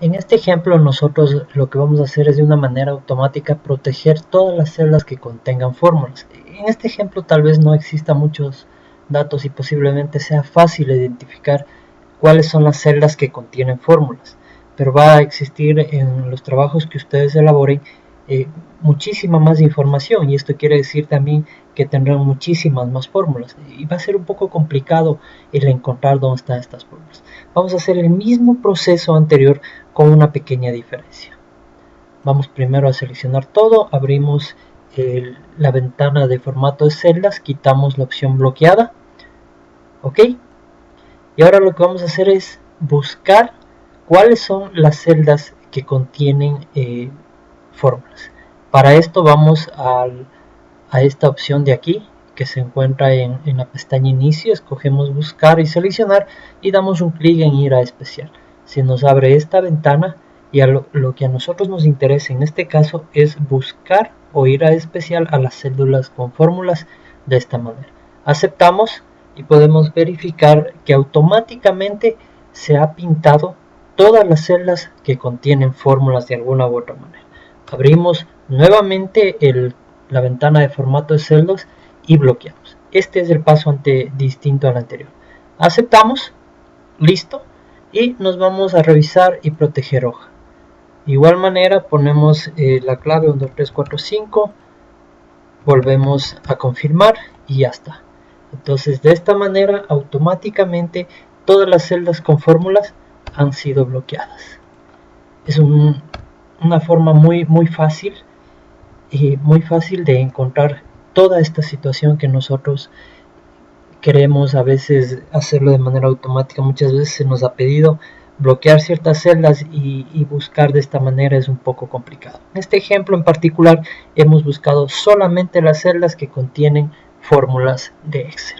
En este ejemplo nosotros lo que vamos a hacer es de una manera automática proteger todas las celdas que contengan fórmulas. En este ejemplo tal vez no exista muchos datos y posiblemente sea fácil identificar cuáles son las celdas que contienen fórmulas, pero va a existir en los trabajos que ustedes elaboren muchísima más información, y esto quiere decir también que tendrán muchísimas más fórmulas y va a ser un poco complicado el encontrar dónde están estas fórmulas. Vamos a hacer el mismo proceso anterior con una pequeña diferencia. Vamos primero a seleccionar todo, abrimos la ventana de formato de celdas, quitamos la opción bloqueada, ok, y ahora lo que vamos a hacer es buscar cuáles son las celdas que contienen fórmulas. Para esto vamos a esta opción de aquí que se encuentra en la pestaña inicio, escogemos buscar y seleccionar y damos un clic en ir a especial. Se nos abre esta ventana y lo que a nosotros nos interesa en este caso es buscar o ir a especial a las células con fórmulas de esta manera. Aceptamos y podemos verificar que automáticamente se ha pintado todas las celdas que contienen fórmulas de alguna u otra manera. Abrimos nuevamente la ventana de formato de celdas y bloqueamos. Este es el paso distinto al anterior. Aceptamos, listo, y nos vamos a revisar y proteger hoja. De igual manera ponemos la clave 1, 2, 3, 4, 5, volvemos a confirmar y ya está. Entonces de esta manera automáticamente todas las celdas con fórmulas han sido bloqueadas. Es una forma muy fácil de encontrar toda esta situación que nosotros queremos a veces hacerlo de manera automática. Muchas veces se nos ha pedido bloquear ciertas celdas y buscar de esta manera es un poco complicado. En este ejemplo en particular hemos buscado solamente las celdas que contienen fórmulas de Excel.